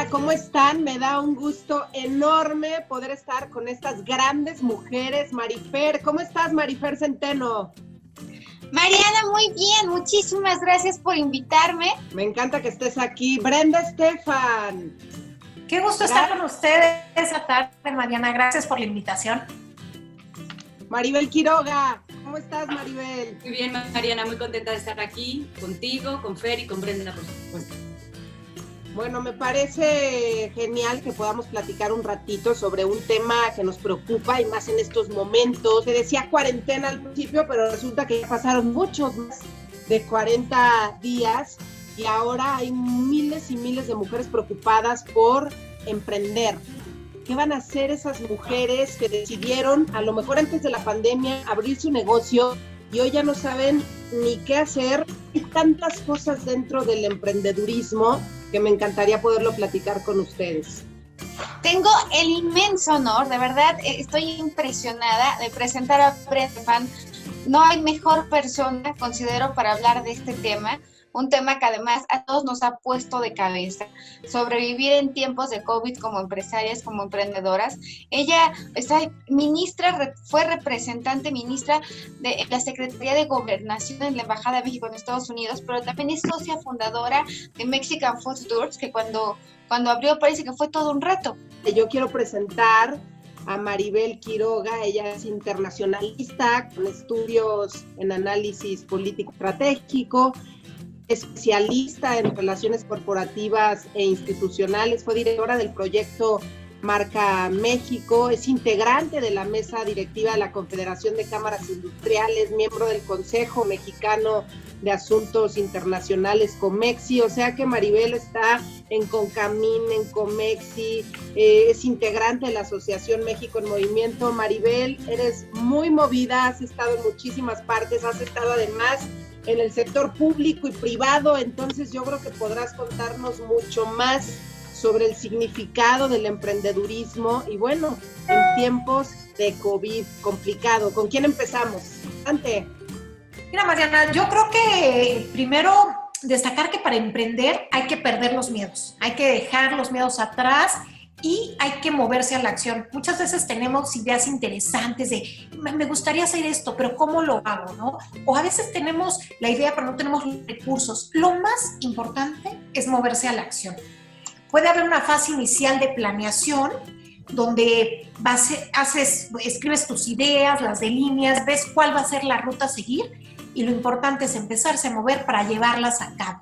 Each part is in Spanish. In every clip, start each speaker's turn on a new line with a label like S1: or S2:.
S1: Hola, ¿cómo están? Me da un gusto enorme poder estar con estas grandes mujeres. Marifer, ¿cómo estás, Marifer Centeno?
S2: Mariana, muy bien, muchísimas gracias por invitarme.
S1: Me encanta que estés aquí. Brenda Estefan.
S3: Qué gusto estar con ustedes esta tarde, Mariana. Gracias por la invitación.
S1: Maribel Quiroga. ¿Cómo estás, Maribel?
S4: Muy bien, Mariana, muy contenta de estar aquí contigo, con Fer y con Brenda, por supuesto.
S1: Bueno, me parece genial que podamos platicar un ratito sobre un tema que nos preocupa y más en estos momentos. Se decía cuarentena al principio, pero resulta que ya pasaron muchos más de 40 días y ahora hay miles y miles de mujeres preocupadas por emprender. ¿Qué van a hacer esas mujeres que decidieron, a lo mejor antes de la pandemia, abrir su negocio y hoy ya no saben ni qué hacer? Hay tantas cosas dentro del emprendedurismo que me encantaría poderlo platicar con ustedes.
S2: Tengo el inmenso honor, de verdad, estoy impresionada de presentar a Brenda Estefan. No hay mejor persona, considero, para hablar de este tema. Un tema que además a todos nos ha puesto de cabeza. Sobrevivir en tiempos de COVID como empresarias, como emprendedoras. Ella fue representante ministra de la Secretaría de Gobernación en la Embajada de México en Estados Unidos, pero también es socia fundadora de Mexican Food Tours, que cuando abrió parece que fue todo un reto.
S1: Yo quiero presentar a Maribel Quiroga. Ella es internacionalista con estudios en análisis político estratégico, especialista en relaciones corporativas e institucionales, fue directora del proyecto Marca México, es integrante de la mesa directiva de la Confederación de Cámaras Industriales, miembro del Consejo Mexicano de Asuntos Internacionales, COMEXI, o sea que Maribel está en CONCAMIN, en COMEXI, es integrante de la Asociación México en Movimiento. Maribel, eres muy movida, has estado en muchísimas partes, has estado además en el sector público y privado, entonces yo creo que podrás contarnos mucho más sobre el significado del emprendedurismo y bueno, en tiempos de COVID complicado. ¿Con quién empezamos? Ante.
S3: Mira, Mariana, yo creo que primero destacar que para emprender hay que perder los miedos, hay que dejar los miedos atrás y hay que moverse a la acción. Muchas veces tenemos ideas interesantes de, me gustaría hacer esto, pero ¿cómo lo hago, no? O a veces tenemos la idea, pero no tenemos los recursos. Lo más importante es moverse a la acción. Puede haber una fase inicial de planeación, donde escribes tus ideas, las delineas, ves cuál va a ser la ruta a seguir, y lo importante es empezarse a mover para llevarlas a cabo.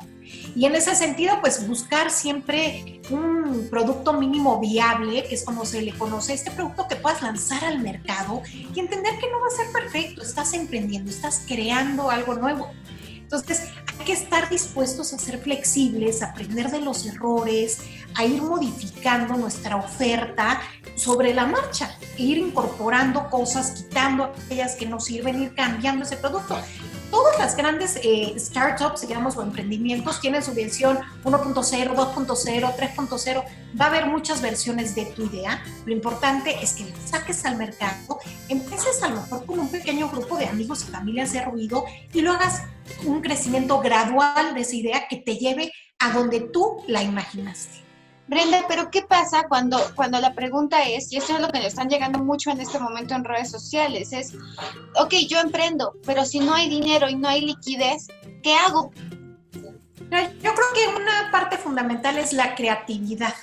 S3: Y en ese sentido, pues buscar siempre un producto mínimo viable, que es como se le conoce, este producto que puedas lanzar al mercado y entender que no va a ser perfecto, estás emprendiendo, estás creando algo nuevo. Entonces, hay que estar dispuestos a ser flexibles, a aprender de los errores, a ir modificando nuestra oferta sobre la marcha, e ir incorporando cosas, quitando aquellas que no sirven, ir cambiando ese producto. Todas las grandes startups, digamos, o emprendimientos tienen su versión 1.0, 2.0, 3.0. Va a haber muchas versiones de tu idea. Lo importante es que la saques al mercado, empieces a lo mejor con un pequeño grupo de amigos y familias de ruido y lo hagas un crecimiento gradual de esa idea que te lleve a donde tú la imaginaste.
S2: Brenda, pero ¿qué pasa cuando la pregunta es, y esto es lo que nos están llegando mucho en este momento en redes sociales, es, ok, yo emprendo, pero si no hay dinero y no hay liquidez, ¿qué hago?
S3: Yo creo que una parte fundamental es la creatividad.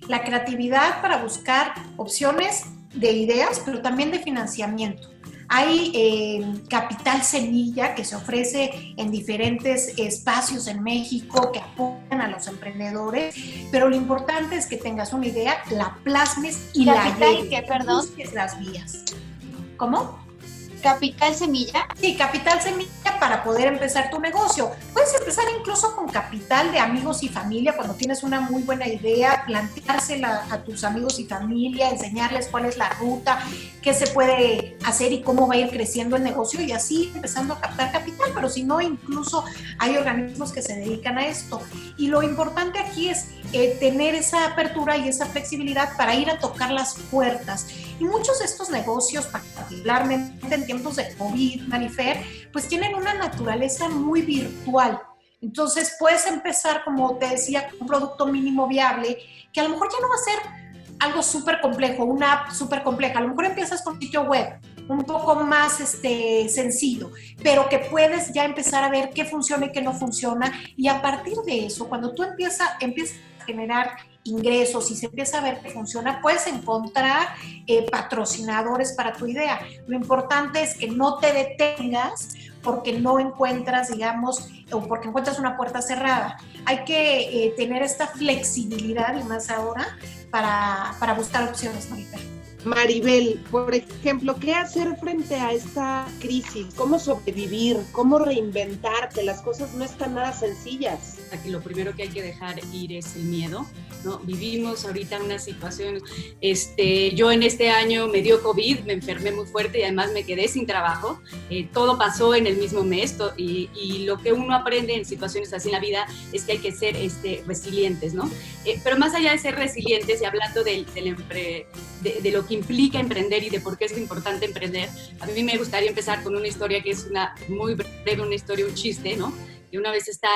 S3: La creatividad para buscar opciones de ideas, pero también de financiamiento. Hay capital semilla que se ofrece en diferentes espacios en México que apoyan a los emprendedores, pero lo importante es que tengas una idea, la plasmes y la lleves, busques las vías. ¿Cómo?
S2: ¿Capital semilla?
S3: Sí, capital semilla para poder empezar tu negocio. Puedes empezar incluso con capital de amigos y familia cuando tienes una muy buena idea, planteársela a tus amigos y familia, enseñarles cuál es la ruta, qué se puede hacer y cómo va a ir creciendo el negocio y así empezando a captar capital, pero si no, incluso hay organismos que se dedican a esto. Y lo importante aquí es tener esa apertura y esa flexibilidad para ir a tocar las puertas. Y muchos de estos negocios, particularmente en tiempos de COVID, Marifer, pues tienen una naturaleza muy virtual. Entonces puedes empezar, como te decía, con un producto mínimo viable, que a lo mejor ya no va a ser algo súper complejo, una app súper compleja. A lo mejor empiezas con un sitio web un poco más sencillo, pero que puedes ya empezar a ver qué funciona y qué no funciona. Y a partir de eso, cuando tú empiezas a generar ingresos y se empieza a ver que funciona, puedes encontrar patrocinadores para tu idea. Lo importante es que no te detengas porque no encuentras, digamos, o porque encuentras una puerta cerrada. Hay que tener esta flexibilidad, y más ahora, para buscar opciones, Maribel.
S1: Maribel, por ejemplo, ¿qué hacer frente a esta crisis? ¿Cómo sobrevivir? ¿Cómo reinventarte? Las cosas no están nada sencillas.
S4: Aquí lo primero que hay que dejar ir es el miedo, ¿no? Vivimos ahorita una situación, yo en este año me dio COVID, me enfermé muy fuerte y además me quedé sin trabajo. Todo pasó en el mismo mes y lo que uno aprende en situaciones así en la vida es que hay que ser resilientes, ¿no? Pero más allá de ser resilientes y hablando de lo que implica emprender y de por qué es importante emprender, a mí me gustaría empezar con una historia que es una muy breve, una historia, un chiste, ¿no? Que una vez está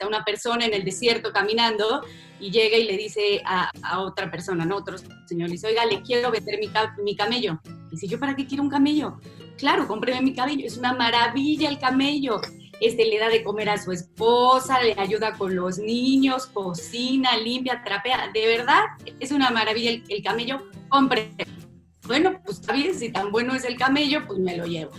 S4: una persona en el desierto caminando y llega y le dice a otra persona, ¿no? Otro señor, le dice, oiga, le quiero vender mi camello. Dice, ¿yo para qué quiero un camello? Claro, cómpreme mi camello, es una maravilla el camello. Le da de comer a su esposa, le ayuda con los niños, cocina, limpia, trapea. De verdad, es una maravilla el camello, compre. Bueno, pues está bien, si tan bueno es el camello, pues me lo llevo.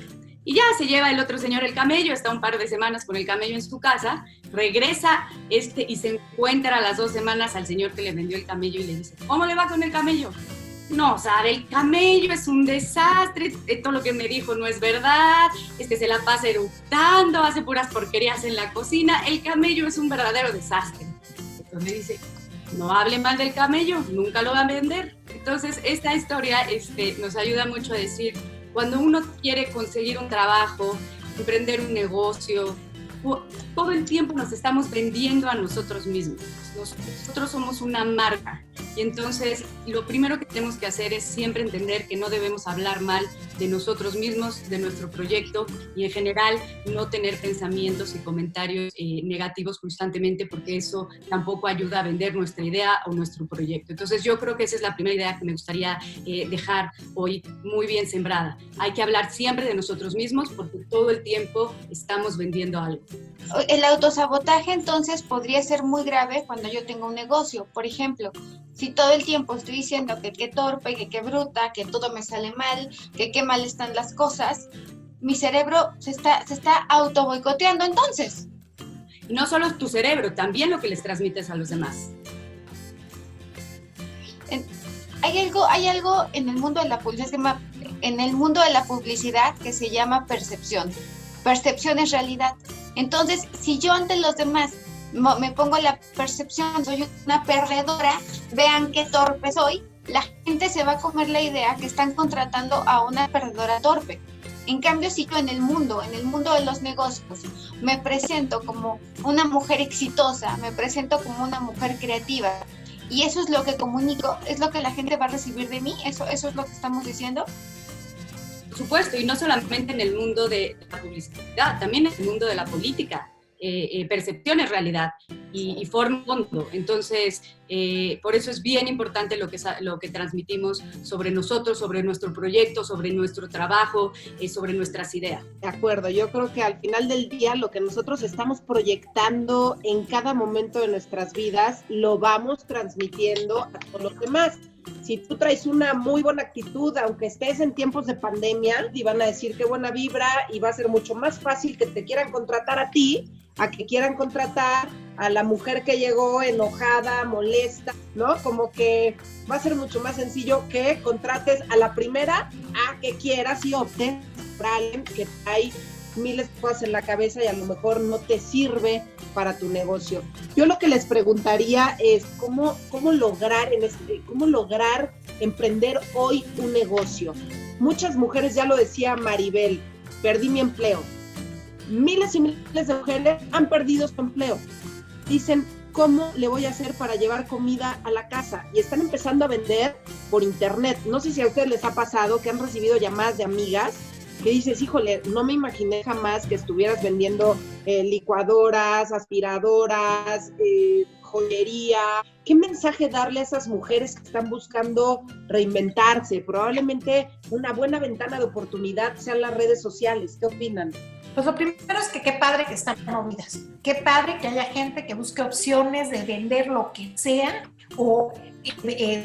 S4: Y ya se lleva el otro señor el camello, está un par de semanas con el camello en su casa, regresa y se encuentra a las 2 semanas al señor que le vendió el camello y le dice, ¿cómo le va con el camello? No, sabe, el camello es un desastre, todo lo que me dijo no es verdad, se la pasa eructando, hace puras porquerías en la cocina, el camello es un verdadero desastre. Entonces me dice, no hable mal del camello, nunca lo va a vender. Entonces esta historia nos ayuda mucho a decir, cuando uno quiere conseguir un trabajo, emprender un negocio, todo el tiempo nos estamos vendiendo a nosotros mismos. Nosotros somos una marca y entonces lo primero que tenemos que hacer es siempre entender que no debemos hablar mal de nosotros mismos, de nuestro proyecto y en general no tener pensamientos y comentarios negativos constantemente porque eso tampoco ayuda a vender nuestra idea o nuestro proyecto. Entonces yo creo que esa es la primera idea que me gustaría dejar hoy muy bien sembrada. Hay que hablar siempre de nosotros mismos porque todo el tiempo estamos vendiendo algo.
S2: El autosabotaje entonces podría ser muy grave cuando yo tengo un negocio. Por ejemplo, si todo el tiempo estoy diciendo que qué torpe, que qué bruta, que todo me sale mal, que qué mal están las cosas, mi cerebro se está auto boicoteando entonces.
S4: Y no solo tu cerebro, también lo que les transmites a los demás.
S2: Hay algo en el mundo de la publicidad que se llama percepción. Percepción es realidad. Entonces, si yo ante los demás me pongo la percepción, soy una perdedora, vean qué torpe soy, la gente se va a comer la idea que están contratando a una perdedora torpe. En cambio, si yo en el mundo de los negocios, me presento como una mujer exitosa, me presento como una mujer creativa, y eso es lo que comunico, es lo que la gente va a recibir de mí, eso es lo que estamos diciendo.
S4: Por supuesto, y no solamente en el mundo de la publicidad, también en el mundo de la política. Percepción es realidad y forma fondo. Entonces, por eso es bien importante lo que transmitimos sobre nosotros, sobre nuestro proyecto, sobre nuestro trabajo, sobre nuestras ideas.
S1: De acuerdo, yo creo que al final del día lo que nosotros estamos proyectando en cada momento de nuestras vidas lo vamos transmitiendo a todos los demás. Si tú traes una muy buena actitud, aunque estés en tiempos de pandemia, y van a decir qué buena vibra y va a ser mucho más fácil que te quieran contratar a ti, a que quieran contratar a la mujer que llegó enojada, molesta, ¿no? Como que va a ser mucho más sencillo que contrates a la primera a que quieras y optes por alguien que hay miles de cosas en la cabeza y a lo mejor no te sirve para tu negocio. Yo lo que les preguntaría es cómo lograr emprender hoy un negocio. Muchas mujeres, ya lo decía Maribel, perdí mi empleo. Miles y miles de mujeres han perdido su empleo. Dicen, ¿cómo le voy a hacer para llevar comida a la casa? Y están empezando a vender por internet. No sé si a ustedes les ha pasado que han recibido llamadas de amigas que dices, híjole, no me imaginé jamás que estuvieras vendiendo licuadoras, aspiradoras, joyería. ¿Qué mensaje darle a esas mujeres que están buscando reinventarse? Probablemente una buena ventana de oportunidad sean las redes sociales. ¿Qué opinan?
S3: Pues lo primero es que qué padre que están movidas, qué padre que haya gente que busque opciones de vender lo que sea o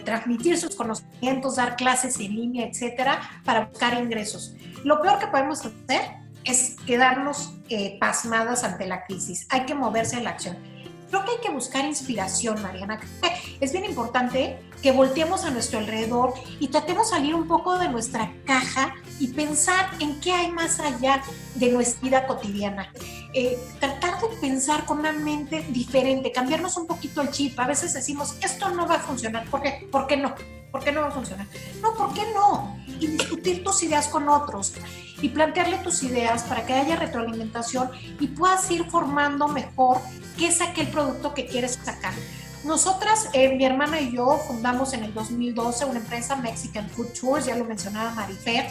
S3: transmitir sus conocimientos, dar clases en línea, etcétera, para buscar ingresos. Lo peor que podemos hacer es quedarnos pasmadas ante la crisis. Hay que moverse en la acción. Creo que hay que buscar inspiración, Mariana. Es bien importante que volteemos a nuestro alrededor y tratemos de salir un poco de nuestra caja y pensar en qué hay más allá de nuestra vida cotidiana. Tratar de pensar con una mente diferente, cambiarnos un poquito el chip. A veces decimos, esto no va a funcionar. ¿Por qué? ¿Por qué no? ¿Por qué no va a funcionar? No, ¿por qué no? Y discutir tus ideas con otros y plantearle tus ideas para que haya retroalimentación y puedas ir formando mejor qué es aquel producto que quieres sacar. Nosotras, mi hermana y yo fundamos en el 2012 una empresa, Mexican Food Tours, ya lo mencionaba Marifer.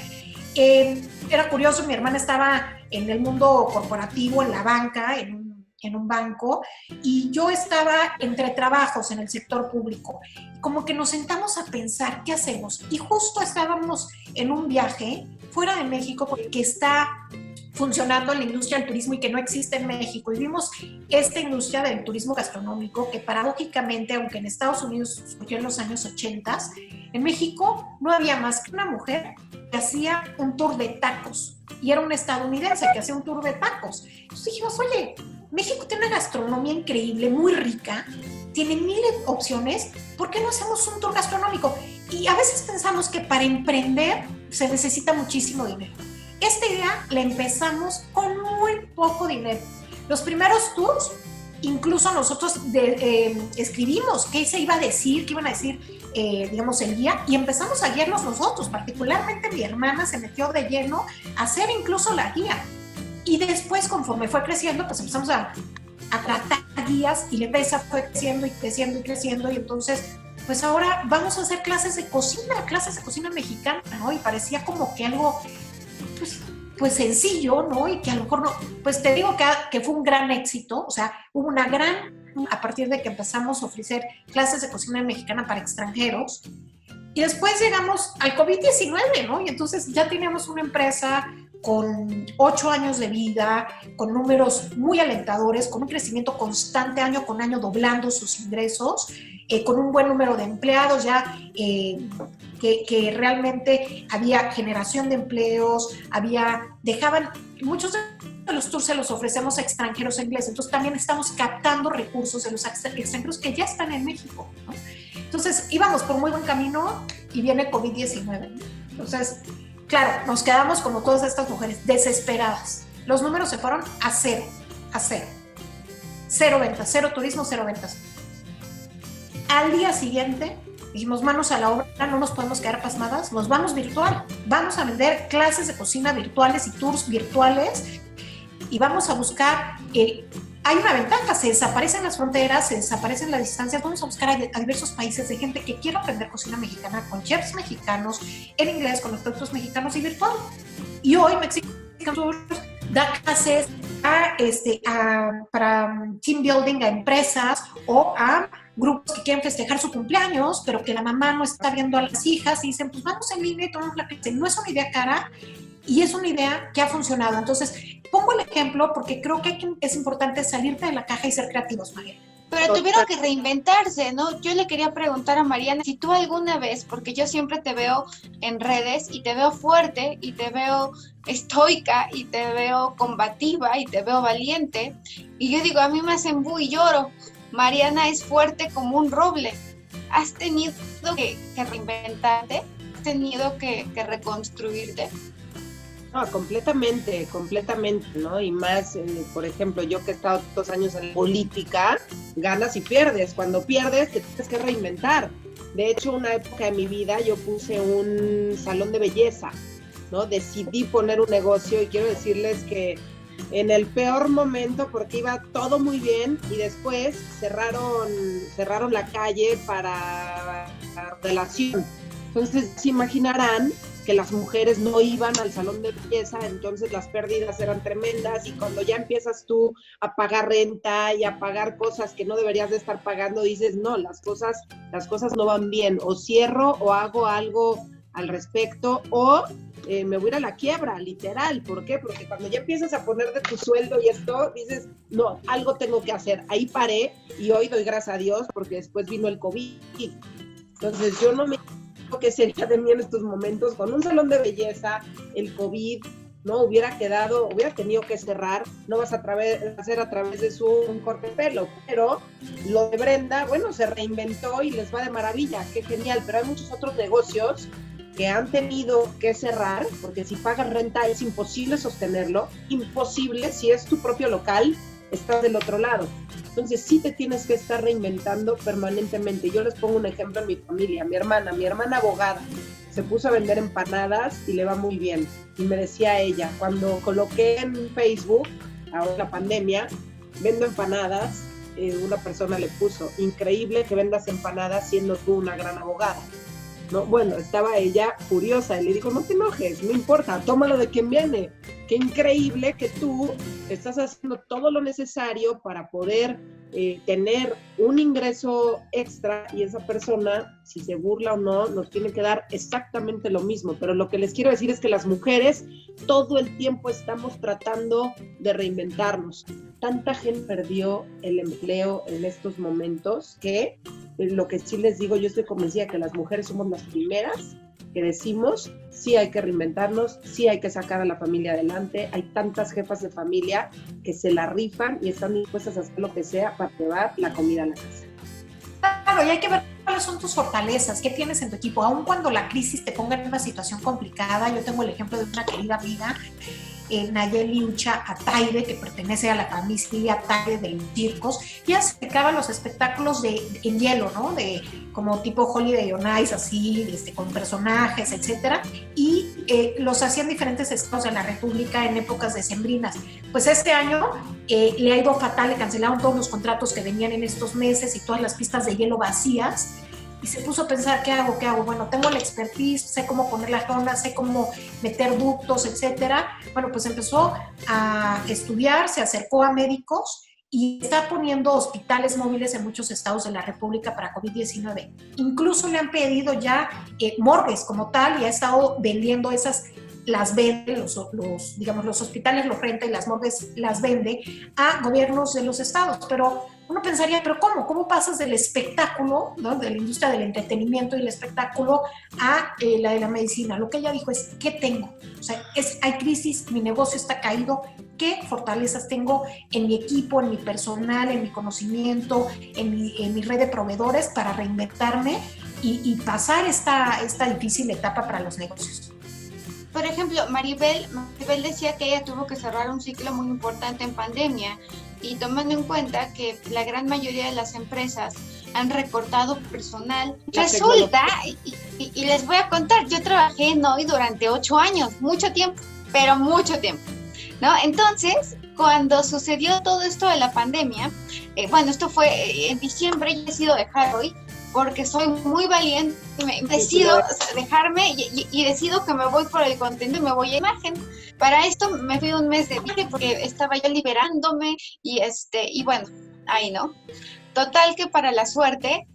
S3: Era curioso, mi hermana estaba en el mundo corporativo, en la banca, en un banco, y yo estaba entre trabajos en el sector público. Como que nos sentamos a pensar, ¿qué hacemos? Y justo estábamos en un viaje fuera de México, porque está funcionando en la industria del turismo y que no existe en México. Y vimos esta industria del turismo gastronómico que paradójicamente, aunque en Estados Unidos surgió en los años 80, en México no había más que una mujer que hacía un tour de tacos. Y era una estadounidense que hacía un tour de tacos. Entonces dijimos, oye, México tiene una gastronomía increíble, muy rica, tiene miles de opciones, ¿por qué no hacemos un tour gastronómico? Y a veces pensamos que para emprender se necesita muchísimo dinero. Esta idea la empezamos con muy poco dinero. Los primeros tours, incluso nosotros escribimos qué se iba a decir, qué iban a decir, digamos, el guía, y empezamos a guiarnos nosotros. Particularmente mi hermana se metió de lleno a hacer incluso la guía. Y después, conforme fue creciendo, pues empezamos a tratar guías y la empresa fue creciendo y creciendo y creciendo. Y entonces, pues ahora vamos a hacer clases de cocina mexicana, ¿no? Y parecía como que algo pues sencillo, ¿no? Y que a lo mejor no, pues te digo que fue un gran éxito, o sea, hubo una gran, a partir de que empezamos a ofrecer clases de cocina mexicana para extranjeros, y después llegamos al COVID-19, ¿no? Y entonces ya teníamos una empresa con 8 años de vida, con números muy alentadores, con un crecimiento constante año con año, doblando sus ingresos, con un buen número de empleados ya, que realmente había generación de empleos, muchos de los tours se los ofrecemos a extranjeros ingleses, entonces también estamos captando recursos de los extranjeros que ya están en México, ¿no? Entonces íbamos por muy buen camino y viene COVID-19, entonces claro, nos quedamos como todas estas mujeres desesperadas, los números se fueron a cero, cero ventas, cero turismo, cero ventas. Al día siguiente dijimos, manos a la obra, no nos podemos quedar pasmadas, nos vamos virtual, vamos a vender clases de cocina virtuales y tours virtuales y vamos a buscar, hay una ventaja, se desaparecen las fronteras, se desaparecen las distancias, vamos a buscar a diversos países de gente que quiere aprender cocina mexicana con chefs mexicanos, en inglés, con los productos mexicanos y virtual. Y hoy Mexican Tours da clases para team building a empresas o a grupos que quieren festejar su cumpleaños, pero que la mamá no está viendo a las hijas y dicen, pues vamos en línea y tomamos la clase. No es una idea cara y es una idea que ha funcionado. Entonces, pongo el ejemplo porque creo que es importante salirte de la caja y ser creativos, Mariana.
S2: Pero tuvieron que reinventarse, ¿no? Yo le quería preguntar a Mariana si tú alguna vez, porque yo siempre te veo en redes y te veo fuerte y te veo estoica y te veo combativa y te veo valiente, y yo digo, a mí me hacen bu y lloro. Mariana es fuerte como un roble. ¿Has tenido que reinventarte? ¿Has tenido que reconstruirte?
S1: No, completamente, ¿no? Y más, por ejemplo, yo que he estado 2 años en política, ganas y pierdes. Cuando pierdes, te tienes que reinventar. De hecho, una época de mi vida yo puse un salón de belleza, ¿no? Decidí poner un negocio y quiero decirles que en el peor momento, porque iba todo muy bien, y después cerraron la calle para la relación. Entonces, se imaginarán que las mujeres no iban al salón de belleza, entonces las pérdidas eran tremendas, y cuando ya empiezas tú a pagar renta y a pagar cosas que no deberías de estar pagando, dices, no, las cosas no van bien, o cierro o hago algo al respecto, o me voy a ir a la quiebra, literal. ¿Por qué? Porque cuando ya empiezas a poner de tu sueldo y esto, dices, no, algo tengo que hacer. Ahí paré, y hoy doy gracias a Dios porque después vino el COVID. Entonces yo no me imagino qué sería de mí en estos momentos con un salón de belleza, el COVID, ¿no? Hubiera tenido que cerrar, no vas a hacer a través de un corte de pelo, pero lo de Brenda, bueno, se reinventó y les va de maravilla, qué genial, pero hay muchos otros negocios que han tenido que cerrar, porque si pagas renta es imposible sostenerlo, imposible, si es tu propio local, estás del otro lado. Entonces sí te tienes que estar reinventando permanentemente. Yo les pongo un ejemplo en mi familia, mi hermana abogada, se puso a vender empanadas y le va muy bien. Y me decía ella, cuando coloqué en Facebook, ahora en la pandemia, vendo empanadas, una persona le puso, increíble que vendas empanadas siendo tú una gran abogada. No, bueno, estaba ella furiosa y le dijo, no te enojes, no importa, tómalo de quien viene. Qué increíble que tú estás haciendo todo lo necesario para poder tener un ingreso extra, y esa persona, si se burla o no, nos tiene que dar exactamente lo mismo. Pero lo que les quiero decir es que las mujeres todo el tiempo estamos tratando de reinventarnos. Tanta gente perdió el empleo en estos momentos que lo que sí les digo, yo estoy convencida que las mujeres somos las primeras que decimos, sí hay que reinventarnos, sí hay que sacar a la familia adelante. Hay tantas jefas de familia que se la rifan y están dispuestas a hacer lo que sea para llevar la comida a la casa.
S3: Claro, y hay que ver cuáles son tus fortalezas, qué tienes en tu equipo, aun cuando la crisis te ponga en una situación complicada. Yo tengo el ejemplo de una querida amiga, Nayeli Ucha Ataide, que pertenece a la familia Ataide de los circos. Ella se dedicaba a los espectáculos en hielo, ¿no? De como tipo Holiday on Ice, así, con personajes, etcétera, y los hacían en diferentes estados de la República en épocas decembrinas. Pues este año le ha ido fatal, le cancelaron todos los contratos que venían en estos meses y todas las pistas de hielo vacías. Y se puso a pensar, ¿qué hago? Bueno, tengo la expertise, sé cómo poner las lonas, sé cómo meter ductos, etcétera. Bueno, pues empezó a estudiar, se acercó a médicos y está poniendo hospitales móviles en muchos estados de la República para COVID-19. Incluso le han pedido ya morgues como tal, y ha estado vendiendo esas, las vende, los hospitales los renta y las morgues las vende a gobiernos de los estados. Pero uno pensaría, ¿pero cómo? ¿Cómo pasas del espectáculo, ¿no? De la industria del entretenimiento y el espectáculo a la de la medicina? Lo que ella dijo es, ¿qué tengo? O sea, hay crisis, mi negocio está caído, ¿qué fortalezas tengo en mi equipo, en mi personal, en mi conocimiento, en mi red de proveedores para reinventarme y pasar esta difícil etapa para los negocios?
S2: Por ejemplo, Maribel decía que ella tuvo que cerrar un ciclo muy importante en pandemia, y tomando en cuenta que la gran mayoría de las empresas han recortado personal, resulta, y les voy a contar, yo trabajé en Novi durante 8 años, mucho tiempo, pero mucho tiempo, ¿no? Entonces, cuando sucedió todo esto de la pandemia, bueno, esto fue en diciembre, y he decidido dejar hoy, porque soy muy valiente, decido dejarme y decido que me voy por el contenido y me voy a imagen. Para esto me fui un mes de viaje porque estaba yo liberándome y bueno, ahí, ¿no? Total que para la suerte,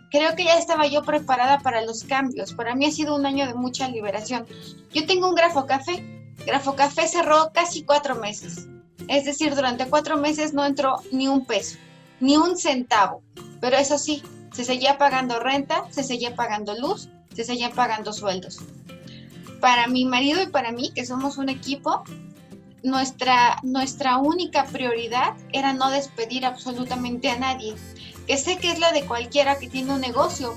S2: creo que ya estaba yo preparada para los cambios. Para mí ha sido un año de mucha liberación. Yo tengo un Grafo Café. Grafo Café cerró casi 4 meses. Es decir, durante 4 meses no entró ni un peso, ni un centavo. Pero eso sí, se seguía pagando renta, se seguía pagando luz, se seguían pagando sueldos. Para mi marido y para mí, que somos un equipo, nuestra única prioridad era no despedir absolutamente a nadie, que sé que es la de cualquiera que tiene un negocio,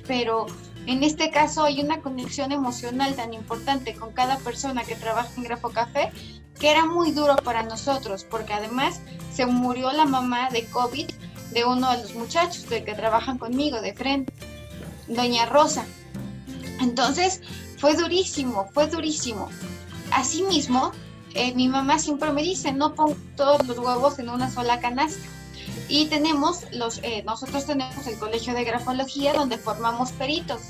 S2: pero en este caso hay una conexión emocional tan importante con cada persona que trabaja en Grafo Café, que era muy duro para nosotros, porque además se murió la mamá de COVID de uno de los muchachos que trabajan conmigo de frente, doña Rosa. Entonces fue durísimo. Asimismo, mi mamá siempre me dice, no pongo todos los huevos en una sola canasta. Y nosotros tenemos el Colegio de Grafología, donde formamos peritos.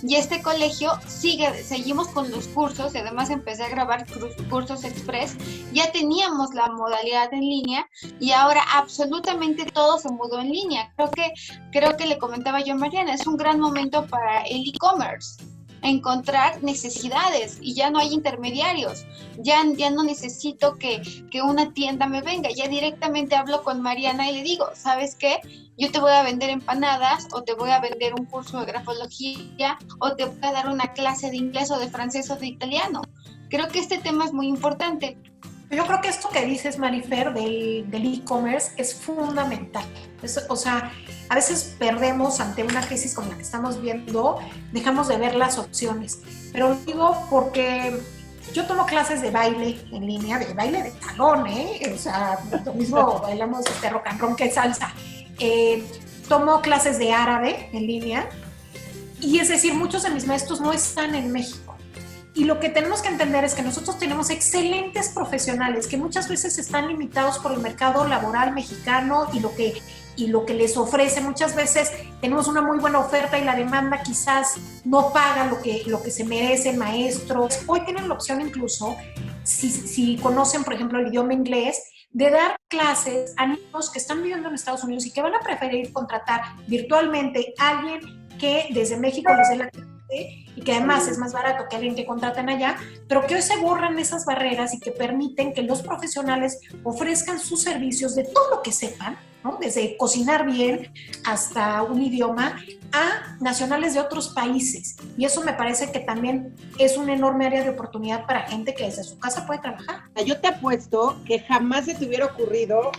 S2: y este colegio seguimos con los cursos, y además empecé a grabar cursos express, ya teníamos la modalidad en línea y ahora absolutamente todo se mudó en línea. Creo que le comentaba yo a Mariana, es un gran momento para el e-commerce, encontrar necesidades y ya no hay intermediarios, ya no necesito que una tienda me venga, ya directamente hablo con Mariana y le digo, ¿sabes qué? Yo te voy a vender empanadas o te voy a vender un curso de grafología o te voy a dar una clase de inglés o de francés o de italiano. Creo que este tema es muy importante.
S3: Yo creo que esto que dices, Marifer, del e-commerce es fundamental. O sea, a veces perdemos ante una crisis como la que estamos viendo, dejamos de ver las opciones. Pero lo digo porque yo tomo clases de baile en línea, de baile de salón, O sea, lo mismo bailamos rock and roll que salsa. Tomo clases de árabe en línea y es decir, muchos de mis maestros no están en México. Y lo que tenemos que entender es que nosotros tenemos excelentes profesionales que muchas veces están limitados por el mercado laboral mexicano y lo que les ofrece. Muchas veces tenemos una muy buena oferta y la demanda quizás no paga lo que se merecen maestros. Hoy tienen la opción incluso, si conocen, por ejemplo, el idioma inglés, de dar clases a niños que están viviendo en Estados Unidos y que van a preferir contratar virtualmente a alguien que desde México les dé la clase y que además es más barato que alguien que contraten allá, pero que hoy se borran esas barreras y que permiten que los profesionales ofrezcan sus servicios de todo lo que sepan, ¿no? Desde cocinar bien hasta un idioma, a nacionales de otros países. Y eso me parece que también es un enorme área de oportunidad para gente que desde su casa puede trabajar.
S1: Yo te apuesto que jamás se te hubiera ocurrido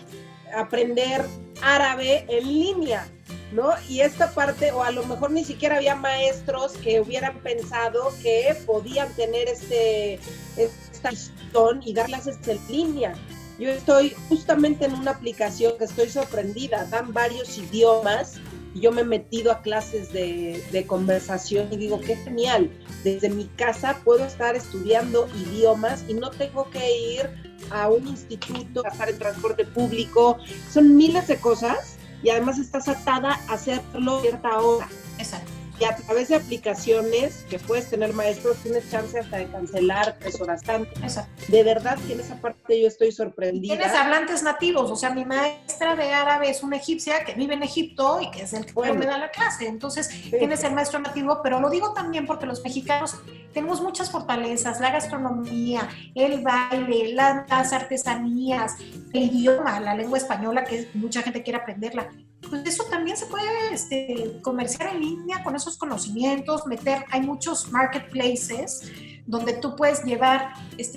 S1: aprender árabe en línea, ¿no? Y esta parte, o a lo mejor ni siquiera había maestros que hubieran pensado que podían tener esta gestión y dar clases en línea. Yo estoy justamente en una aplicación que estoy sorprendida, dan varios idiomas y yo me he metido a clases de conversación y digo, qué genial, desde mi casa puedo estar estudiando idiomas y no tengo que ir a un instituto, a estar en transporte público, son miles de cosas. Y además estás atada a hacerlo a cierta hora.
S3: Exacto.
S1: Y a través de aplicaciones que puedes tener maestros, tienes chance hasta de cancelar 3 horas antes.
S3: Exacto.
S1: De verdad que en esa parte yo estoy sorprendida.
S3: Tienes hablantes nativos, o sea, mi maestra de árabe es una egipcia que vive en Egipto y que es el que me da la clase. Entonces, sí, tienes el maestro nativo, pero lo digo también porque los mexicanos tenemos muchas fortalezas, la gastronomía, el baile, las artesanías, el idioma, la lengua española, que mucha gente quiere aprenderla. Pues eso también se puede comerciar en línea con esos conocimientos, hay muchos marketplaces donde tú puedes llevar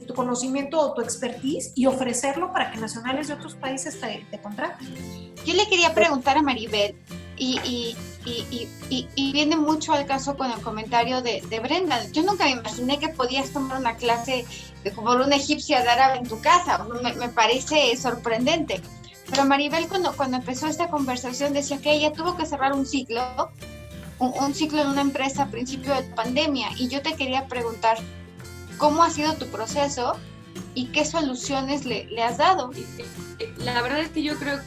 S3: tu conocimiento o tu expertise y ofrecerlo para que nacionales de otros países te contraten.
S2: Yo le quería preguntar a Maribel, y viene mucho al caso con el comentario de Brenda. Yo nunca me imaginé que podías tomar una clase por una egipcia de árabe en tu casa. Me parece sorprendente. Pero Maribel, cuando empezó esta conversación, decía que ella tuvo que cerrar un ciclo en una empresa a principio de pandemia. Y yo te quería preguntar, ¿cómo ha sido tu proceso y qué soluciones le has dado?
S4: La verdad es que yo creo,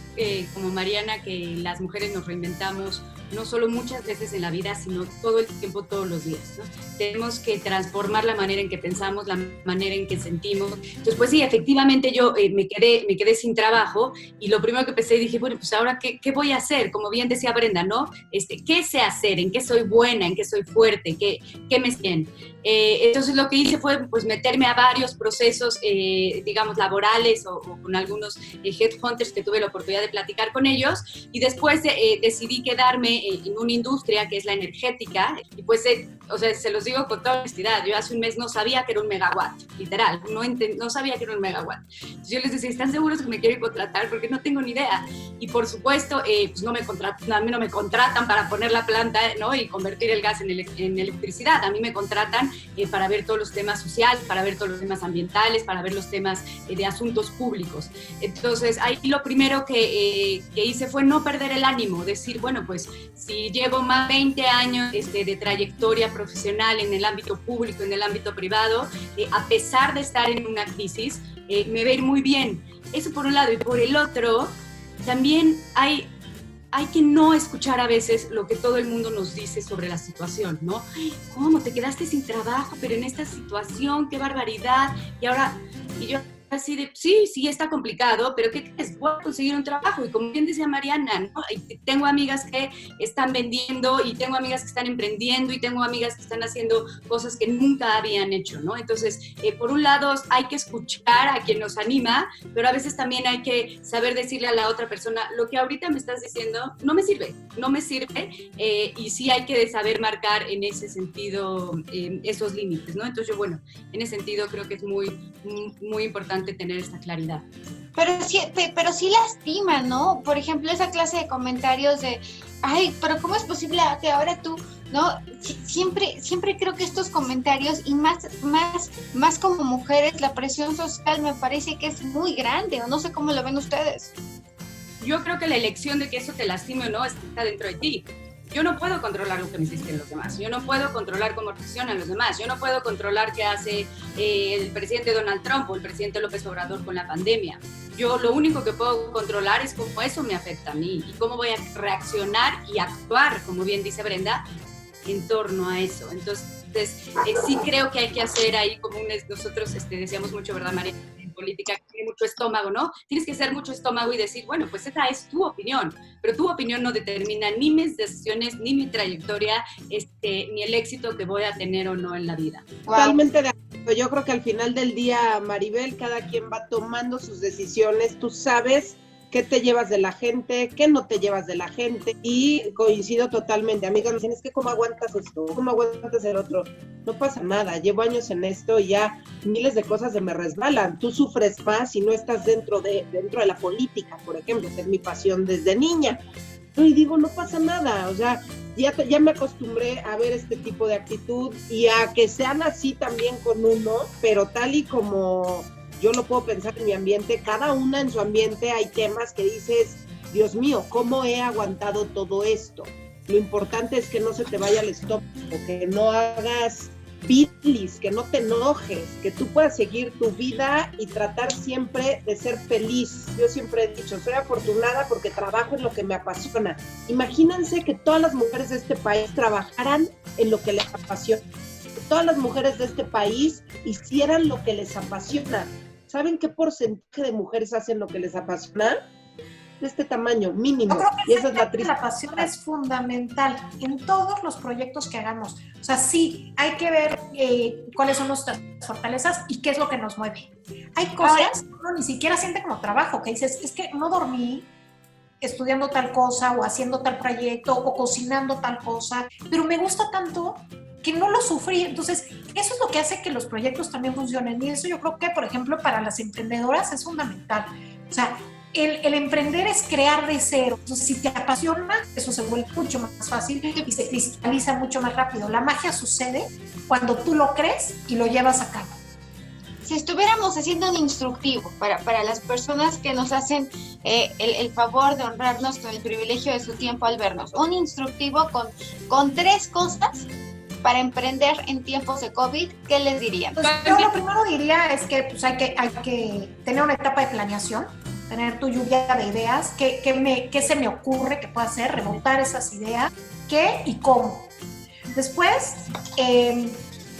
S4: como Mariana, que las mujeres nos reinventamos no solo muchas veces en la vida, sino todo el tiempo, todos los días, ¿no? Tenemos que transformar la manera en que pensamos, la manera en que sentimos. Entonces, pues sí, efectivamente yo me quedé sin trabajo y lo primero que pensé, dije, bueno, pues ahora, ¿qué voy a hacer? Como bien decía Brenda, ¿no? ¿Qué sé hacer? ¿En qué soy buena? ¿En qué soy fuerte? ¿Qué me siento? Entonces lo que hice fue pues meterme a varios procesos, digamos, laborales o con algunos headhunters que tuve la oportunidad de platicar con ellos, y después decidí quedarme en una industria que es la energética, y pues, o sea, se los digo con toda honestidad, yo hace un mes no sabía que era un megawatt, literal, no sabía que era un megawatt. Entonces yo les decía, ¿están seguros que me quieren contratar? Porque no tengo ni idea. Y por supuesto, pues a mí no me contratan para poner la planta, ¿no? Y convertir el gas en electricidad. A mí me contratan para ver todos los temas sociales, para ver todos los temas ambientales, para ver los temas de asuntos públicos. Entonces, ahí lo primero que hice fue no perder el ánimo, decir, bueno, pues si llevo más de 20 años de trayectoria profesional en el ámbito público, en el ámbito privado, a pesar de estar en una crisis, me va a ir muy bien. Eso por un lado. Y por el otro, también hay hay que no escuchar a veces lo que todo el mundo nos dice sobre la situación, ¿no? ¿Cómo? Te quedaste sin trabajo, pero en esta situación, qué barbaridad. Y yo así de, sí está complicado, pero ¿qué crees? Voy a conseguir un trabajo. Y como bien decía Mariana, ¿no? Tengo amigas que están vendiendo y tengo amigas que están emprendiendo y tengo amigas que están haciendo cosas que nunca habían hecho, ¿no? Entonces, por un lado hay que escuchar a quien nos anima, pero a veces también hay que saber decirle a la otra persona, lo que ahorita me estás diciendo no me sirve, y sí hay que saber marcar en ese sentido esos límites, ¿no? Entonces yo, bueno, en ese sentido creo que es muy, muy importante tener esta claridad.
S2: Pero sí lastima, ¿no? Por ejemplo, esa clase de comentarios de, ay, pero ¿cómo es posible que ahora tú, no? Siempre creo que estos comentarios, y más como mujeres, la presión social me parece que es muy grande, o no sé cómo lo ven ustedes.
S4: Yo creo que la elección de que eso te lastime o no está dentro de ti. Yo no puedo controlar lo que me hiciste los demás, yo no puedo controlar cómo reaccionan los demás, yo no puedo controlar qué hace el presidente Donald Trump o el presidente López Obrador con la pandemia. Yo lo único que puedo controlar es cómo eso me afecta a mí y cómo voy a reaccionar y actuar, como bien dice Brenda, en torno a eso. Entonces, sí creo que hay que hacer ahí como nosotros decíamos mucho, ¿verdad, María? Política que tiene mucho estómago, ¿no? Tienes que hacer mucho estómago y decir, bueno, pues esa es tu opinión, pero tu opinión no determina ni mis decisiones, ni mi trayectoria, ni el éxito que voy a tener o no en la vida.
S1: Totalmente de acuerdo. Yo creo que al final del día, Maribel, cada quien va tomando sus decisiones. Tú sabes qué te llevas de la gente, qué no te llevas de la gente, y coincido totalmente. Amigas, me dicen, es que ¿cómo aguantas esto? ¿Cómo aguantas el otro? No pasa nada, llevo años en esto y ya miles de cosas se me resbalan. Tú sufres más si no estás dentro de la política, por ejemplo, que es mi pasión desde niña. Y digo, no pasa nada, o sea, ya me acostumbré a ver este tipo de actitud y a que sean así también con uno, pero tal y como yo lo puedo pensar en mi ambiente, cada una en su ambiente hay temas que dices, Dios mío, ¿cómo he aguantado todo esto? Lo importante es que no se te vaya el estómago, que no hagas bilis, que no te enojes, que tú puedas seguir tu vida y tratar siempre de ser feliz. Yo siempre he dicho, soy afortunada porque trabajo en lo que me apasiona. Imagínense que todas las mujeres de este país trabajaran en lo que les apasiona. Que todas las mujeres de este país hicieran lo que les apasiona. ¿Saben qué porcentaje de mujeres hacen lo que les apasiona? De este tamaño, mínimo.
S3: Yo creo que
S1: y esa es la triste.
S3: La pasión es fundamental en todos los proyectos que hagamos. O sea, sí, hay que ver cuáles son nuestras fortalezas y qué es lo que nos mueve. Hay cosas que uno ni siquiera siente como trabajo, que dices, es que no dormí estudiando tal cosa o haciendo tal proyecto o cocinando tal cosa, pero me gusta tanto que no lo sufrí. Entonces, eso es lo que hace que los proyectos también funcionen. Y eso yo creo que, por ejemplo, para las emprendedoras es fundamental. O sea, el emprender es crear de cero. Entonces, si te apasiona, eso se vuelve mucho más fácil y se cristaliza mucho más rápido. La magia sucede cuando tú lo crees y lo llevas a cabo.
S2: Si estuviéramos haciendo un instructivo para las personas que nos hacen el favor de honrarnos con el privilegio de su tiempo al vernos, un instructivo con 3 cosas para emprender en tiempos de COVID, ¿qué les dirían?
S3: Pues yo lo primero diría es que pues, hay que tener una etapa de planeación, tener tu lluvia de ideas, qué se me ocurre que pueda hacer, rebotar esas ideas, qué y cómo. Después,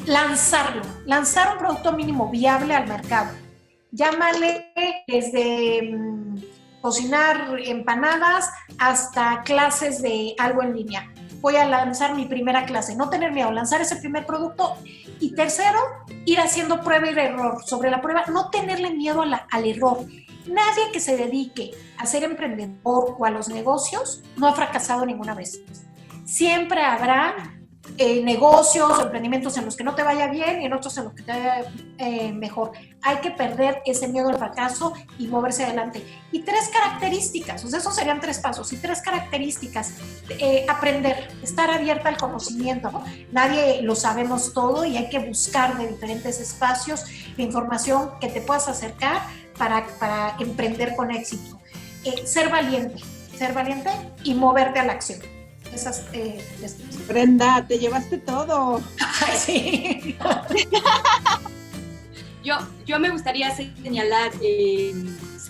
S3: lanzar un producto mínimo viable al mercado. Llámale desde cocinar empanadas hasta clases de algo en línea. Voy a lanzar mi primera clase, no tener miedo, lanzar ese primer producto. Y tercero, ir haciendo prueba y error. Sobre la prueba, no tenerle miedo al error. Nadie que se dedique a ser emprendedor o a los negocios no ha fracasado ninguna vez. Siempre habrá negocios o emprendimientos en los que no te vaya bien y en otros en los que te vaya mejor. Hay que perder ese miedo al fracaso y moverse adelante. Y 3 características, o sea, esos serían 3 pasos. Y 3 características, aprender, estar abierta al conocimiento, ¿no? Nadie lo sabemos todo y hay que buscar de diferentes espacios de información que te puedas acercar para emprender con éxito. Ser valiente y moverte a la acción. Esas,
S1: Brenda, te llevaste todo.
S3: Sí.
S4: Yo me gustaría señalar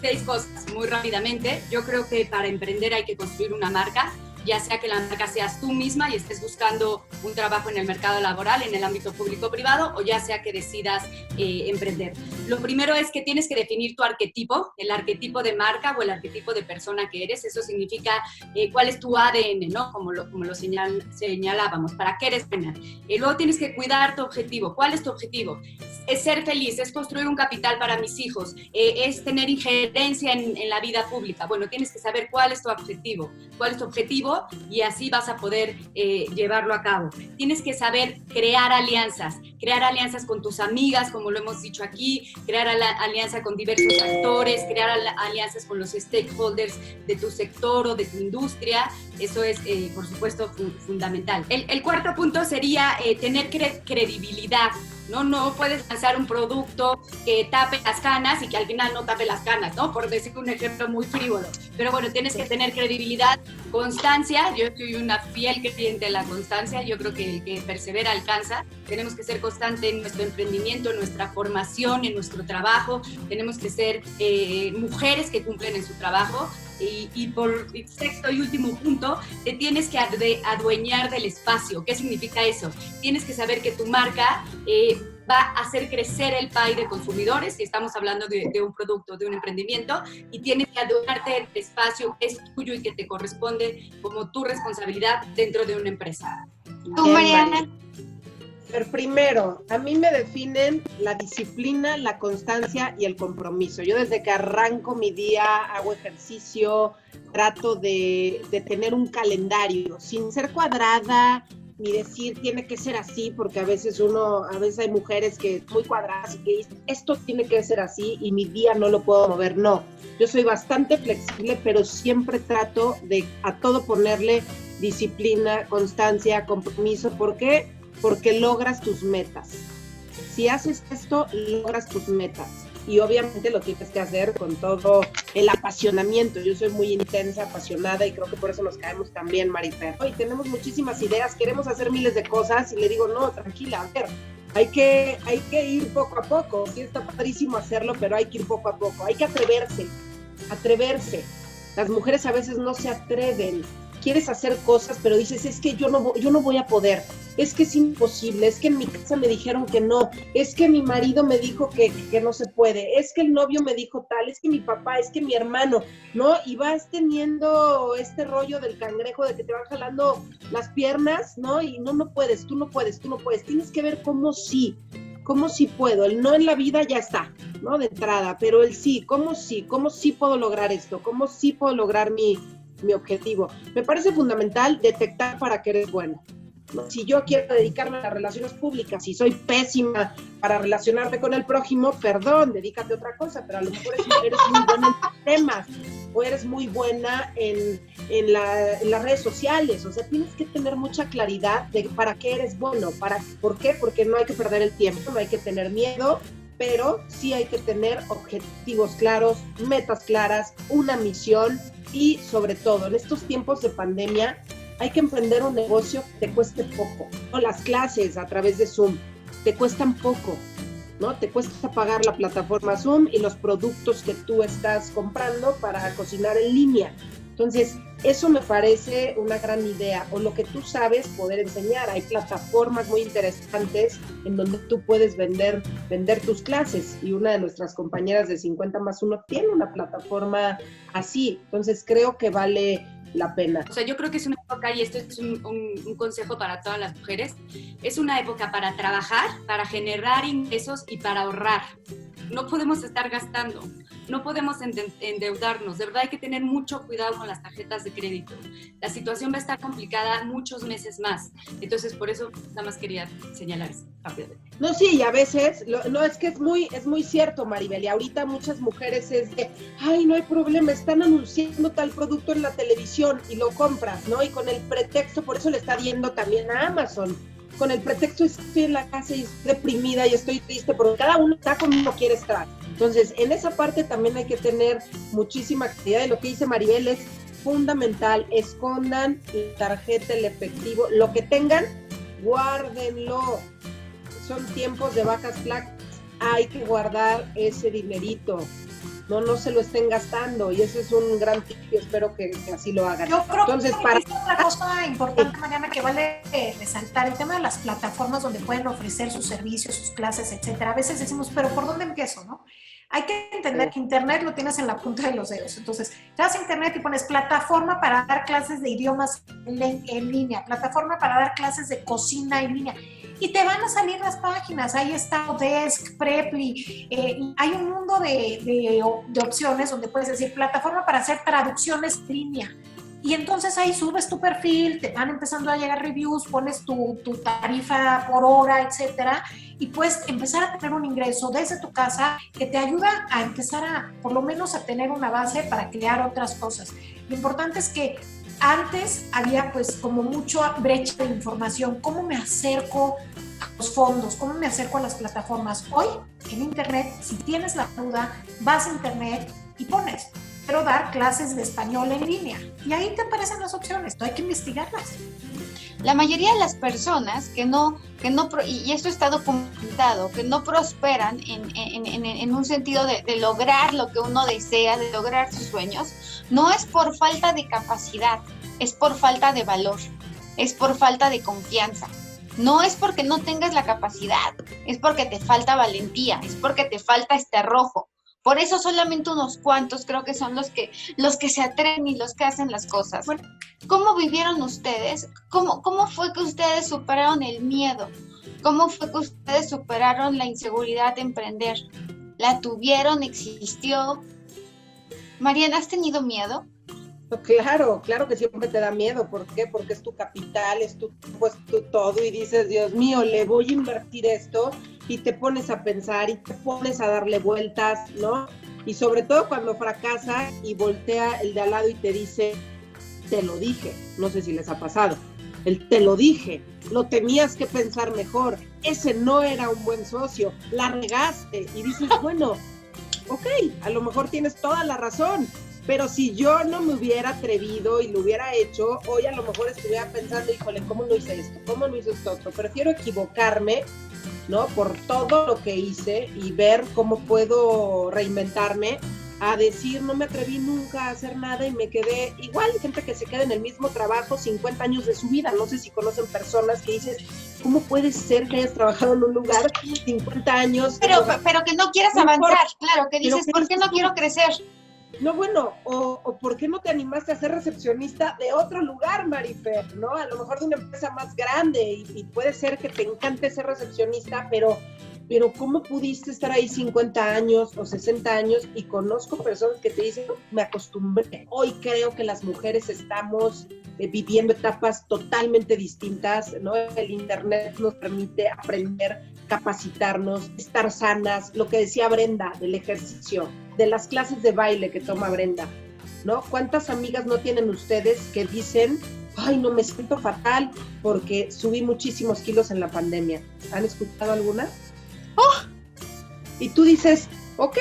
S4: 6 cosas muy rápidamente. Yo creo que para emprender hay que construir una marca, ya sea que la marca seas tú misma y estés buscando un trabajo en el mercado laboral, en el ámbito público-privado, o ya sea que decidas emprender. Lo primero es que tienes que definir tu arquetipo, el arquetipo de marca o el arquetipo de persona que eres. Eso significa cuál es tu ADN, ¿no? Como lo señalábamos, para qué eres buena. Luego tienes que cuidar tu objetivo. ¿Cuál es tu objetivo? Es ser feliz, es construir un capital para mis hijos, es tener injerencia en la vida pública. Bueno, tienes que saber cuál es tu objetivo y así vas a poder llevarlo a cabo. Tienes que saber crear alianzas con tus amigas, como lo hemos dicho aquí, crear alianza con diversos actores, crear alianzas con los stakeholders de tu sector o de tu industria. Eso es, por supuesto, fundamental. El cuarto punto sería tener credibilidad. No puedes lanzar un producto que tape las canas y que al final no tape las canas, ¿no? Por decir un ejemplo muy frívolo. Pero bueno, tienes que tener credibilidad, constancia. Yo soy una fiel creyente de la constancia. Yo creo que el que persevera alcanza. Tenemos que ser constantes en nuestro emprendimiento, en nuestra formación, en nuestro trabajo. Tenemos que ser mujeres que cumplen en su trabajo. Y por sexto y último punto, te tienes que adueñar del espacio. ¿Qué significa eso? Tienes que saber que tu marca va a hacer crecer el pie de consumidores, si estamos hablando de un producto, de un emprendimiento, y tienes que adueñarte del espacio que es tuyo y que te corresponde como tu responsabilidad dentro de una empresa.
S2: ¿Tú, Mariana?
S1: Pero primero, a mí me definen la disciplina, la constancia y el compromiso. Yo desde que arranco mi día hago ejercicio, trato de tener un calendario, sin ser cuadrada, ni decir tiene que ser así, porque a veces hay mujeres que muy cuadradas y que dicen esto tiene que ser así y mi día no lo puedo mover. No, yo soy bastante flexible, pero siempre trato de a todo ponerle disciplina, constancia, compromiso. ¿Por qué? Porque logras tus metas. Si haces esto, logras tus metas. Y obviamente lo tienes que hacer con todo el apasionamiento. Yo soy muy intensa, apasionada, y creo que por eso nos caemos tan bien, Marifer. Hoy tenemos muchísimas ideas, queremos hacer miles de cosas, y le digo, no, tranquila, a ver, hay que ir poco a poco. Sí, está padrísimo hacerlo, pero hay que ir poco a poco. Hay que atreverse. Las mujeres a veces no se atreven. Quieres hacer cosas, pero dices, es que yo no voy a poder, es que es imposible, es que en mi casa me dijeron que no, es que mi marido me dijo que no se puede, es que el novio me dijo tal, es que mi papá, es que mi hermano, ¿no? Y vas teniendo este rollo del cangrejo de que te van jalando las piernas, ¿no? Y no puedes, tú no puedes, tienes que ver cómo sí puedo. El no en la vida ya está, ¿no? De entrada, pero el sí, cómo sí puedo lograr esto, cómo sí puedo lograr mi objetivo. Me parece fundamental detectar para qué eres bueno. ¿No? Si yo quiero dedicarme a las relaciones públicas y soy pésima para relacionarme con el prójimo, perdón, dedícate a otra cosa, pero a lo mejor eres muy buena en temas o eres muy buena en las redes sociales. O sea, tienes que tener mucha claridad de para qué eres bueno. ¿Por qué? Porque no hay que perder el tiempo, no hay que tener miedo, pero sí hay que tener objetivos claros, metas claras, una misión. Y sobre todo, en estos tiempos de pandemia, hay que emprender un negocio que te cueste poco. ¿No? Las clases a través de Zoom te cuestan poco, ¿no? Te cuesta pagar la plataforma Zoom y los productos que tú estás comprando para cocinar en línea. Entonces, eso me parece una gran idea. O lo que tú sabes poder enseñar. Hay plataformas muy interesantes en donde tú puedes vender tus clases. Y una de nuestras compañeras de 50+1 tiene una plataforma así. Entonces, creo que vale la pena.
S4: O sea, yo creo que es una época, y esto es un consejo para todas las mujeres, es una época para trabajar, para generar ingresos y para ahorrar. No podemos estar gastando, no podemos endeudarnos. De verdad hay que tener mucho cuidado con las tarjetas de crédito. La situación va a estar complicada muchos meses más. Entonces, por eso nada más quería señalar eso rápidamente.
S1: No, sí, y a veces, es que es muy cierto, Maribel, y ahorita muchas mujeres es de, ay, no hay problema, están anunciando tal producto en la televisión y lo compras, ¿no? Y con el pretexto, por eso le está yendo también a Amazon, con el pretexto estoy en la casa y estoy deprimida y estoy triste, porque cada uno está como quiere estar. Entonces, en esa parte también hay que tener muchísima claridad, y lo que dice Maribel es fundamental. Escondan la tarjeta, el efectivo, lo que tengan, guárdenlo. Son tiempos de vacas flacas, hay que guardar ese dinerito. no se lo estén gastando, y eso es un gran tip y espero que así lo hagan.
S3: Yo creo
S1: Entonces,
S3: que es una cosa importante, Mariana, que vale resaltar, el tema de las plataformas donde pueden ofrecer sus servicios, sus clases, etcétera. A veces decimos, pero ¿por dónde empiezo, no? Hay que entender que Internet lo tienes en la punta de los dedos. Entonces, te vas a Internet y pones plataforma para dar clases de idiomas en línea, plataforma para dar clases de cocina en línea. Y te van a salir las páginas. Ahí está Odesk, Preply. Hay un mundo de opciones donde puedes decir plataforma para hacer traducciones en línea. Y entonces ahí subes tu perfil, te van empezando a llegar reviews, pones tu tarifa por hora, etcétera, y puedes empezar a tener un ingreso desde tu casa que te ayuda a empezar por lo menos a tener una base para crear otras cosas. Lo importante es que antes había pues como mucha brecha de información. ¿Cómo me acerco a los fondos? ¿Cómo me acerco a las plataformas? Hoy en Internet, si tienes la duda, vas a Internet y pones quiero dar clases de español en línea. Y ahí te aparecen las opciones, hay que investigarlas.
S2: La mayoría de las personas y esto está documentado, que no prosperan en un sentido de lograr lo que uno desea, de lograr sus sueños, no es por falta de capacidad, es por falta de valor, es por falta de confianza. No es porque no tengas la capacidad, es porque te falta valentía, es porque te falta este arrojo. Por eso solamente unos cuantos creo que son los que se atreven y los que hacen las cosas. Bueno, ¿cómo vivieron ustedes? ¿Cómo fue que ustedes superaron el miedo? ¿Cómo fue que ustedes superaron la inseguridad de emprender? ¿La tuvieron? ¿Existió? Mariana, ¿has tenido miedo?
S1: Claro que siempre te da miedo. ¿Por qué? Porque es tu capital, es tu todo, y dices, Dios mío, le voy a invertir esto, y te pones a pensar y te pones a darle vueltas, ¿no? Y sobre todo cuando fracasa y voltea el de al lado y te dice, te lo dije. No sé si les ha pasado. Te lo dije, lo tenías que pensar mejor, ese no era un buen socio, la regaste, y dices, bueno, ok, a lo mejor tienes toda la razón, pero si yo no me hubiera atrevido y lo hubiera hecho, hoy a lo mejor estuviera pensando, híjole, ¿cómo no hice esto? ¿Cómo no hice esto otro? Prefiero equivocarme, ¿no? Por todo lo que hice y ver cómo puedo reinventarme, a decir, no me atreví nunca a hacer nada y me quedé igual. Gente que se queda en el mismo trabajo 50 años de su vida. No sé si conocen personas que dices, ¿cómo puede ser que hayas trabajado en un lugar 50 años?
S2: Pero que no quieras avanzar, claro, que dices, ¿por qué no quiero crecer?
S1: No, bueno, o ¿por qué no te animaste a ser recepcionista de otro lugar, Marifer, ¿no? A lo mejor de una empresa más grande, y puede ser que te encante ser recepcionista, pero ¿cómo pudiste estar ahí 50 años o 60 años? Y conozco personas que te dicen, me acostumbré. Hoy creo que las mujeres estamos viviendo etapas totalmente distintas, ¿no? El Internet nos permite aprender, capacitarnos, estar sanas, lo que decía Brenda del ejercicio, de las clases de baile que toma Brenda, ¿no? ¿Cuántas amigas no tienen ustedes que dicen, ay, no, me siento fatal porque subí muchísimos kilos en la pandemia? ¿Han escuchado alguna? ¡Oh! Y tú dices, ok,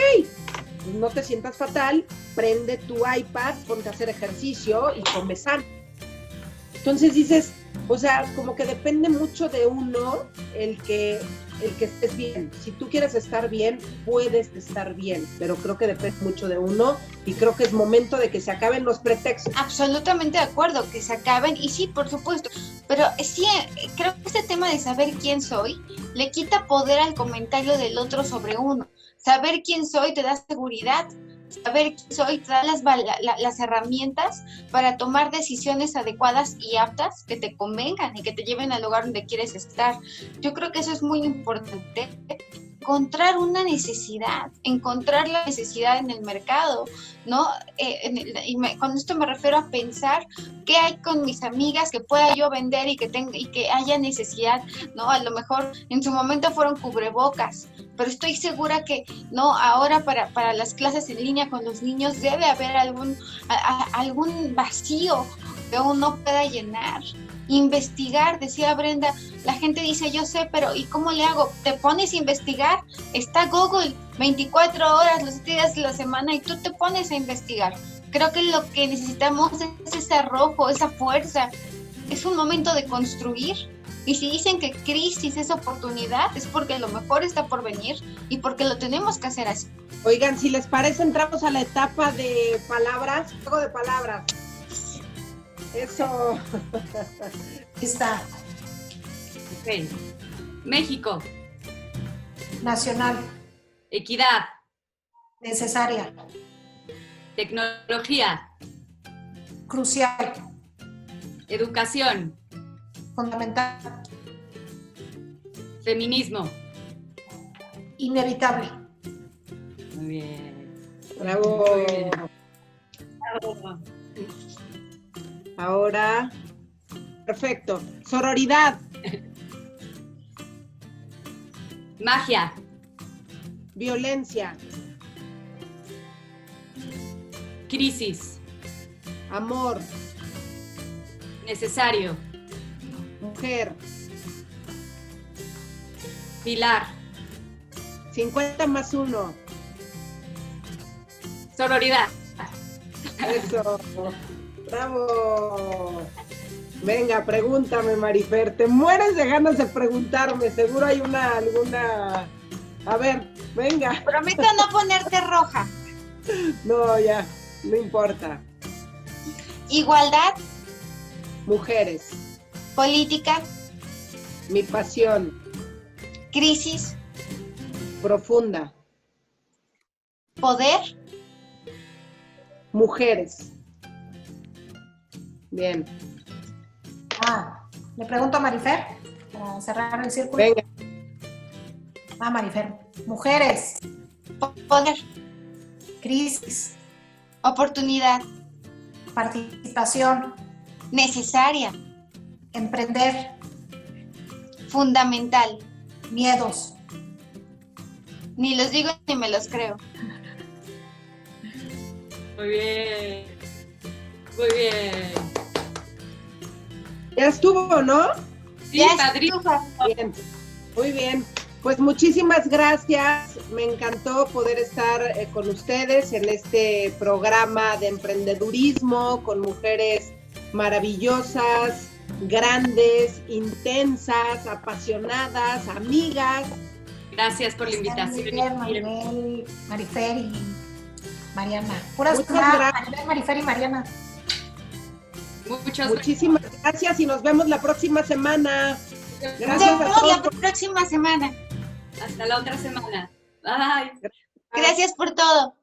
S1: no te sientas fatal, prende tu iPad, ponte a hacer ejercicio y come sano. Entonces dices, o sea, como que depende mucho de uno el que estés bien. Si tú quieres estar bien, puedes estar bien, pero creo que depende mucho de uno, y creo que es momento de que se acaben los pretextos.
S2: Absolutamente de acuerdo, que se acaben, y sí, por supuesto, pero sí, creo que este tema de saber quién soy le quita poder al comentario del otro sobre uno. Saber quién soy te da seguridad. Saber quién soy te da las herramientas para tomar decisiones adecuadas y aptas que te convengan y que te lleven al lugar donde quieres estar. Yo creo que eso es muy importante. Encontrar una necesidad, encontrar la necesidad en el mercado, ¿no? Con esto me refiero a pensar qué hay con mis amigas que pueda yo vender y que haya necesidad, ¿no? A lo mejor en su momento fueron cubrebocas, pero estoy segura que, ¿no? Ahora para las clases en línea con los niños debe haber algún vacío que uno pueda llenar. Investigar, decía Brenda, la gente dice, yo sé, pero ¿y cómo le hago? Te pones a investigar, está Google 24 horas, los días de la semana, y tú te pones a investigar. Creo que lo que necesitamos es ese arrojo, esa fuerza. Es un momento de construir, Y si dicen que crisis es oportunidad, es porque lo mejor está por venir y porque lo tenemos que hacer así.
S1: Oigan, si les parece, entramos a la etapa de palabras, juego de palabras. Eso.
S3: Está.
S4: Ok. México,
S3: Nacional.
S4: equidad,
S3: Necesaria.
S4: tecnología,
S3: Crucial.
S4: educación,
S3: Fundamental.
S4: feminismo.
S3: Inevitable.
S4: Muy bien.
S1: Bravo.
S4: Muy bien. Bravo.
S1: Ahora, perfecto. Sororidad,
S4: Magia,
S1: violencia,
S4: crisis,
S1: amor,
S4: necesario,
S1: mujer,
S4: pilar,
S1: 50 más 1.
S4: sororidad.
S1: Eso. Bravo. Venga, pregúntame, Marifer. Te mueres de ganas de preguntarme. Seguro hay alguna. A ver, venga.
S2: Prometo no ponerte roja.
S1: No, ya, no importa.
S2: Igualdad,
S1: Mujeres,
S2: política,
S1: mi pasión,
S2: crisis,
S1: profunda.
S2: poder,
S1: Mujeres. Bien.
S3: Le pregunto a Marifer, para cerrar el círculo.
S1: Venga.
S3: Marifer. Mujeres.
S2: poder,
S3: Crisis.
S2: oportunidad,
S3: Participación.
S2: necesaria,
S3: Emprender.
S2: fundamental.
S3: Miedos.
S2: Ni los digo ni me los creo.
S4: Muy bien. Muy bien.
S1: Ya estuvo, ¿no?
S4: Sí,
S2: Ya
S4: padrísimo.
S2: estuvo.
S1: Bien. Muy bien. Pues muchísimas gracias. Me encantó poder estar con ustedes en este programa de emprendedurismo con mujeres maravillosas, grandes, intensas, apasionadas, amigas.
S4: Gracias por la
S3: Muy
S4: invitación.
S3: bien, Maribel, Marifer y Mariana. Puras
S1: Muchas gracias.
S3: Maribel, Marifer y Mariana.
S1: Muchísimas gracias y nos vemos la próxima semana.
S2: Nos
S1: Gracias a
S2: vemos la
S1: todos.
S2: próxima semana.
S4: Hasta la otra semana. Bye.
S2: Gracias por todo.